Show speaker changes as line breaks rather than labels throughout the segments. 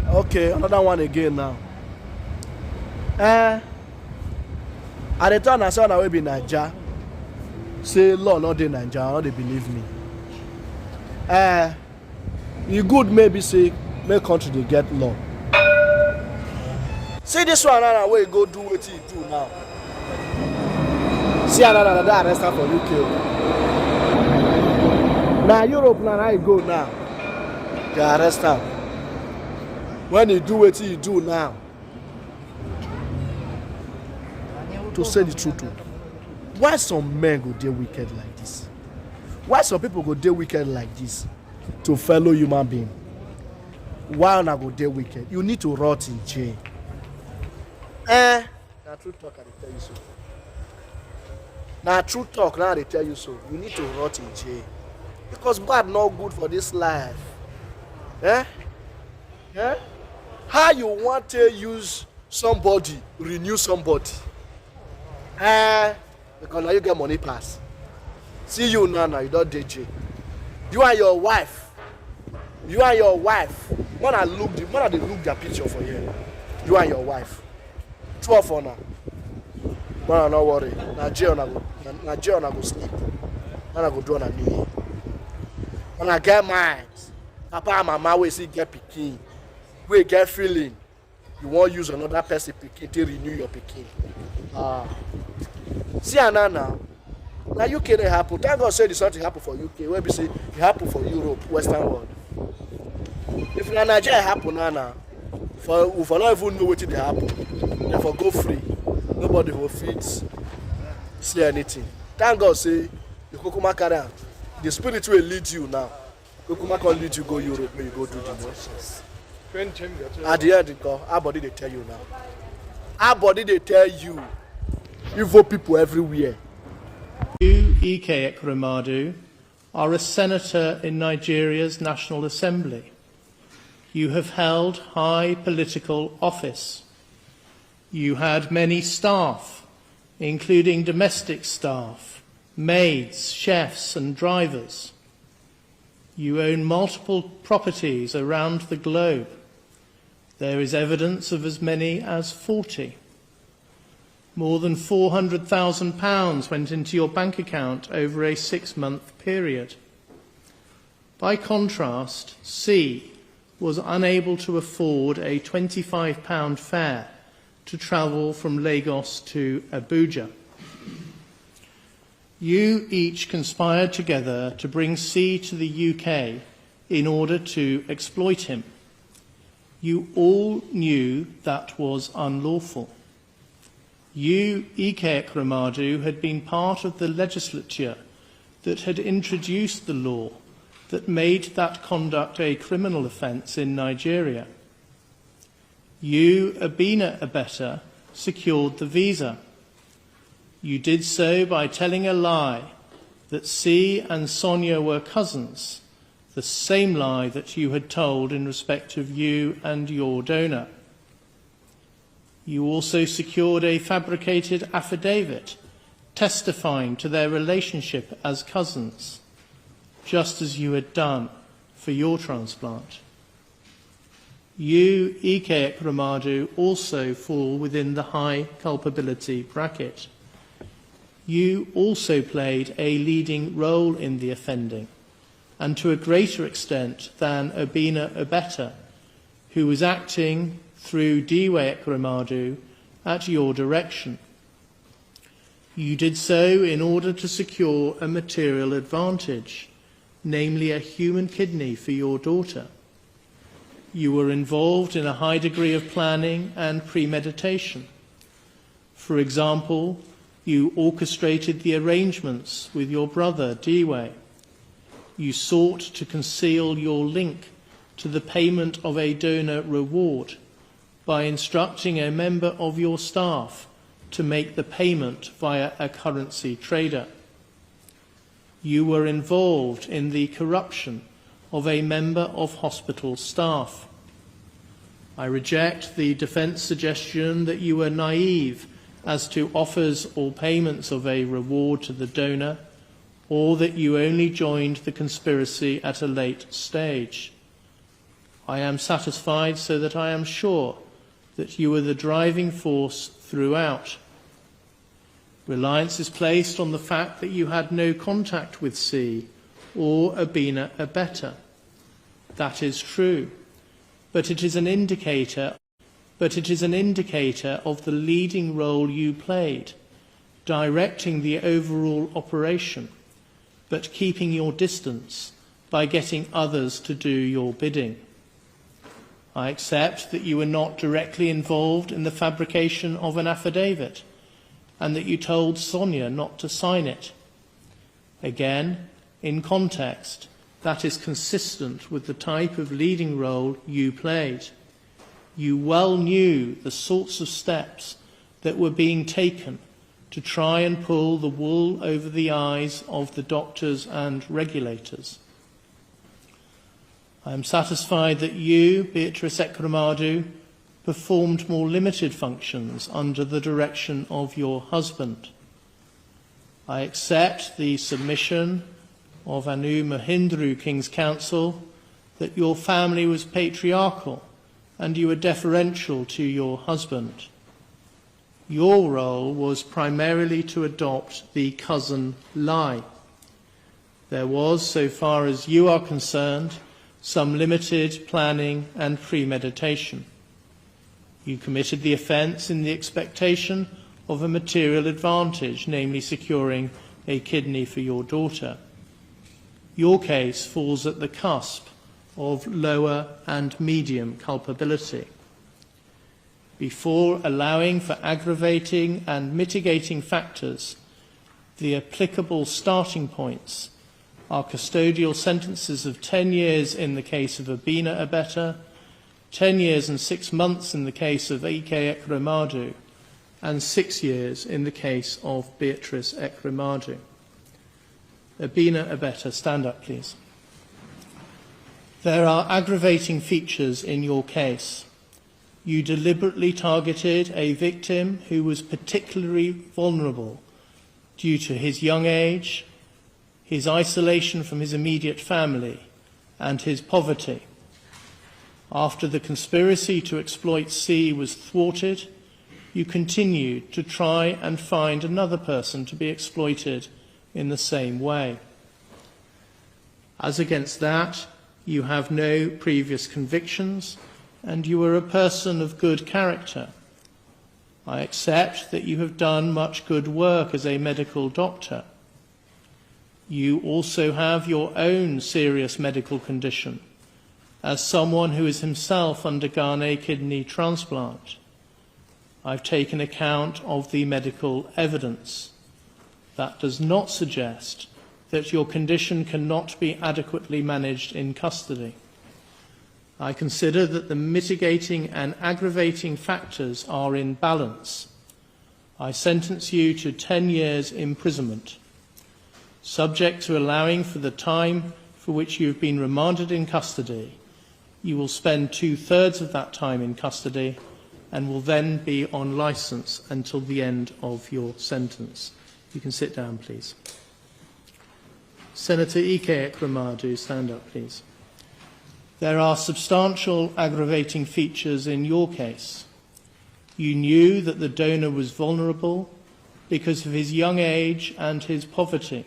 Okay, another one again now. I dey tell na say una wey be Naija say law no dey Naija, no dey believe me. E good maybe say make country dey get law. See this one now wey go do wetin e do now. See another dey arrest am for UK. Na Europe na e go now. They arrest am. When e do wetin e do now. To say the truth, why some men go dey wicked like this? Why some people go dey wicked like this to fellow human being? Why una go dey wicked? You need to rot in jail. Na true talk I dey tell you so. Na true talk now I dey tell you so. You need to rot in jail. Because bad not good for this life. How you want to use somebody, renew somebody? Because now you get money pass. See you now, you don't DJ. You and your wife. When I look their picture for you. You and your wife. 12 for now. Man, no worry. Na jail na go sleep. Man, I go do on a knee. When I get mind, Papa and Mama will see get pikin. We get feeling. You won't use another person pikin to renew your pikin. See now. Now UK dey happen. Thank God say this something happen for UK. Where we say it happen for Europe, Western world. If na Nigeria happen now, we for not even know what dey happen. Therefore go free. Nobody will fit see anything. Thank God say the Kokuma carry am. The spirit will lead you now. Kokuma can lead you go Europe where you go do the nonsense. At the end, our body they tell you now. Our body they tell you. Evil people everywhere.
You, Ike Ekweremadu, are a senator in Nigeria's National Assembly. You have held high political office. You had many staff, including domestic staff, maids, chefs and drivers. You own multiple properties around the globe. There is evidence of as many as 40. More than £400,000 went into your bank account over a 6-month period. By contrast, C was unable to afford a £25 fare to travel from Lagos to Abuja. You each conspired together to bring C to the UK in order to exploit him. You all knew that was unlawful. You, Ike Ekweremadu, had been part of the legislature that had introduced the law that made that conduct a criminal offence in Nigeria. You, Abina Abeta, secured the visa. You did so by telling a lie that C and Sonia were cousins, the same lie that you had told in respect of you and your donor. You also secured a fabricated affidavit testifying to their relationship as cousins, just as you had done for your transplant. You, Ike Ekweremadu, also fall within the high culpability bracket. You also played a leading role in the offending, and to a greater extent than Abina Abeta, who was acting through Diwe Ekweremadu at your direction. You did so in order to secure a material advantage, namely a human kidney for your daughter. You were involved in a high degree of planning and premeditation. For example, you orchestrated the arrangements with your brother, Diwe. You sought to conceal your link to the payment of a donor reward by instructing a member of your staff to make the payment via a currency trader. You were involved in the corruption of a member of hospital staff. I reject the defence suggestion that you were naive as to offers or payments of a reward to the donor, or that you only joined the conspiracy at a late stage. I am satisfied so that I am sure that you were the driving force throughout. Reliance is placed on the fact that you had no contact with C or Abina Abeta. That is true, but it is an indicator of the leading role you played, directing the overall operation, but keeping your distance by getting others to do your bidding. I accept that you were not directly involved in the fabrication of an affidavit and that you told Sonia not to sign it. Again, in context, that is consistent with the type of leading role you played. You well knew the sorts of steps that were being taken to try and pull the wool over the eyes of the doctors and regulators. I am satisfied that you, Beatrice Ekremadu, performed more limited functions under the direction of your husband. I accept the submission of Anu Mahindru King's Council that your family was patriarchal and you were deferential to your husband. Your role was primarily to adopt the cousin lie. There was, so far as you are concerned, some limited planning and premeditation. You committed the offence in the expectation of a material advantage, namely securing a kidney for your daughter. Your case falls at the cusp of lower and medium culpability. Before allowing for aggravating and mitigating factors, the applicable starting points are custodial sentences of 10 years in the case of Abina Abeta, 10 years and 6 months in the case of Ike Ekremadu, and 6 years in the case of Beatrice Ekremadu. Abina Abeta, stand up, please. There are aggravating features in your case. You deliberately targeted a victim who was particularly vulnerable due to his young age, his isolation from his immediate family, and his poverty. After the conspiracy to exploit C was thwarted, you continued to try and find another person to be exploited in the same way. As against that, you have no previous convictions, and you are a person of good character. I accept that you have done much good work as a medical doctor. You also have your own serious medical condition, as someone who has himself undergone a kidney transplant. I've taken account of the medical evidence. That does not suggest that your condition cannot be adequately managed in custody. I consider that the mitigating and aggravating factors are in balance. I sentence you to 10 years imprisonment, subject to allowing for the time for which you have been remanded in custody. You will spend 2/3 of that time in custody and will then be on licence until the end of your sentence. You can sit down, please. Senator Ike Ekremadu, stand up, please. There are substantial aggravating features in your case. You knew that the donor was vulnerable because of his young age and his poverty.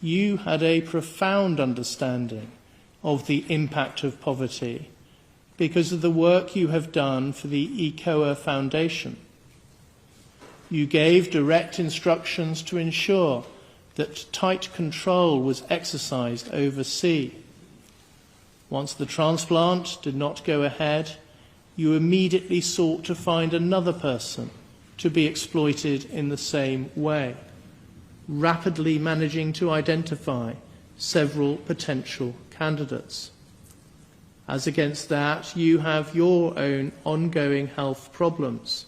You had a profound understanding of the impact of poverty because of the work you have done for the ECOA Foundation. You gave direct instructions to ensure that tight control was exercised over C. Once the transplant did not go ahead, you immediately sought to find another person to be exploited in the same way, rapidly managing to identify several potential candidates. As against that, you have your own ongoing health problems.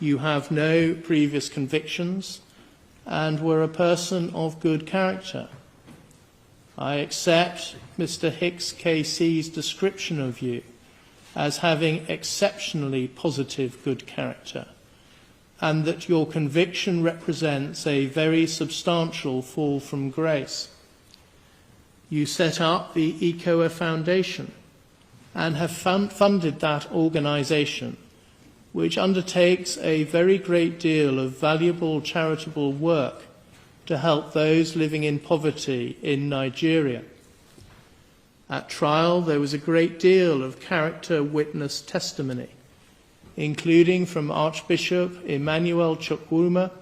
You have no previous convictions and were a person of good character. I accept Mr. Hicks KC's description of you as having exceptionally positive good character, and that your conviction represents a very substantial fall from grace. You set up the ECOA Foundation and have funded that organisation, which undertakes a very great deal of valuable charitable work to help those living in poverty in Nigeria. At trial, there was a great deal of character witness testimony, including from Archbishop Emmanuel Chukwuma,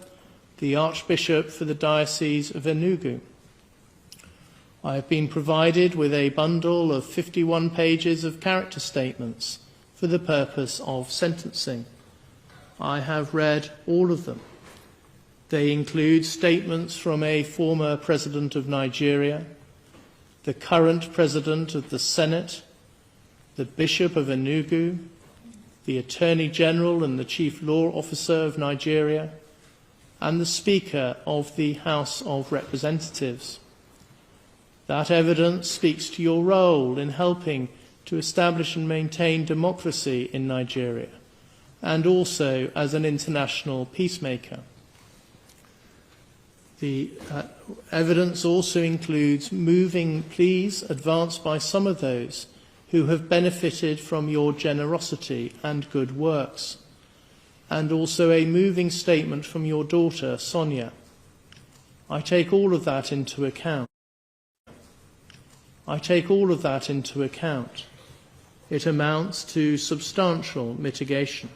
the Archbishop for the Diocese of Enugu. I have been provided with a bundle of 51 pages of character statements for the purpose of sentencing. I have read all of them. They include statements from a former president of Nigeria, the current president of the Senate, the Bishop of Enugu, the Attorney General and the Chief Law Officer of Nigeria, and the Speaker of the House of Representatives. That evidence speaks to your role in helping to establish and maintain democracy in Nigeria, and also as an international peacemaker. The evidence also includes moving pleas advanced by some of those who have benefited from your generosity and good works, and also a moving statement from your daughter, Sonia. I take all of that into account. It amounts to substantial mitigation.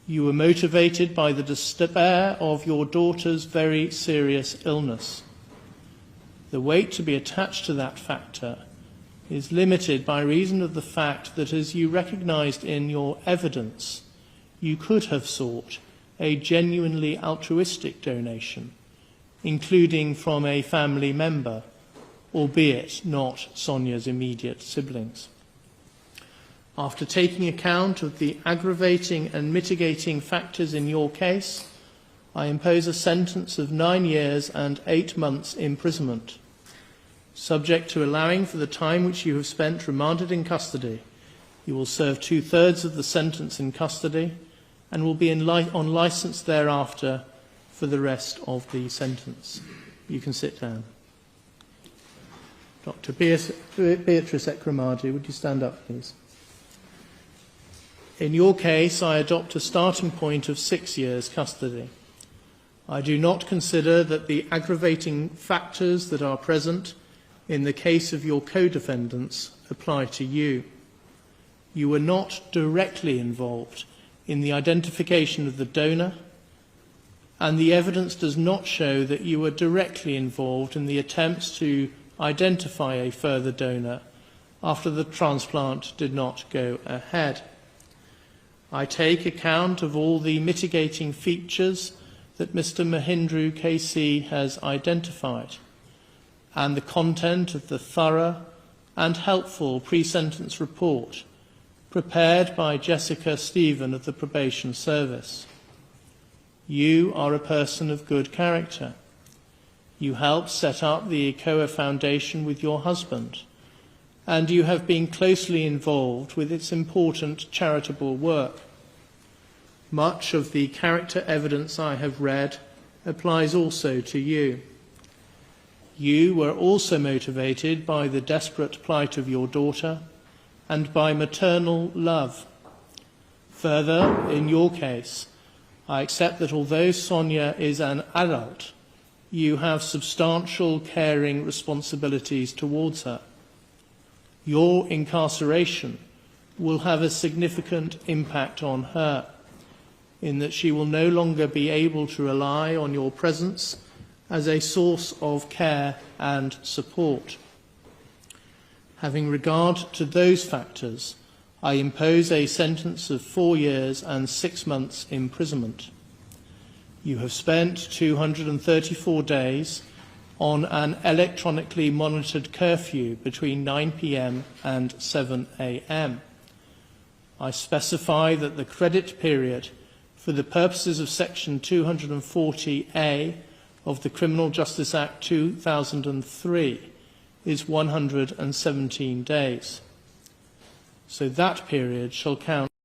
You were motivated by the despair of your daughter's very serious illness. The weight to be attached to that factor is limited by reason of the fact that, as you recognised in your evidence, you could have sought a genuinely altruistic donation, including from a family member, albeit not Sonia's immediate siblings. After taking account of the aggravating and mitigating factors in your case, I impose a sentence of 9 years and 8 months imprisonment. Subject to allowing for the time which you have spent remanded in custody, you will serve 2/3 of the sentence in custody and will be on licence thereafter for the rest of the sentence. You can sit down. Dr. Beatrice Ekremadu, would you stand up, please? In your case, I adopt a starting point of 6 years custody. I do not consider that the aggravating factors that are present in the case of your co-defendants apply to you. You were not directly involved in the identification of the donor, and the evidence does not show that you were directly involved in the attempts to identify a further donor after the transplant did not go ahead. I take account of all the mitigating features that Mr. Mahindru KC has identified and the content of the thorough and helpful pre-sentence report prepared by Jessica Stephen of the Probation Service. You are a person of good character. You helped set up the ECOA Foundation with your husband, and you have been closely involved with its important charitable work. Much of the character evidence I have read applies also to you. You were also motivated by the desperate plight of your daughter and by maternal love. Further, in your case, I accept that although Sonia is an adult, you have substantial caring responsibilities towards her. Your incarceration will have a significant impact on her, in that she will no longer be able to rely on your presence as a source of care and support. Having regard to those factors, I impose a sentence of 4 years and 6 months imprisonment. You have spent 234 days on an electronically monitored curfew between 9 p.m. and 7 a.m. I specify that the credit period for the purposes of Section 240A of the Criminal Justice Act 2003 is 117 days. So that period shall count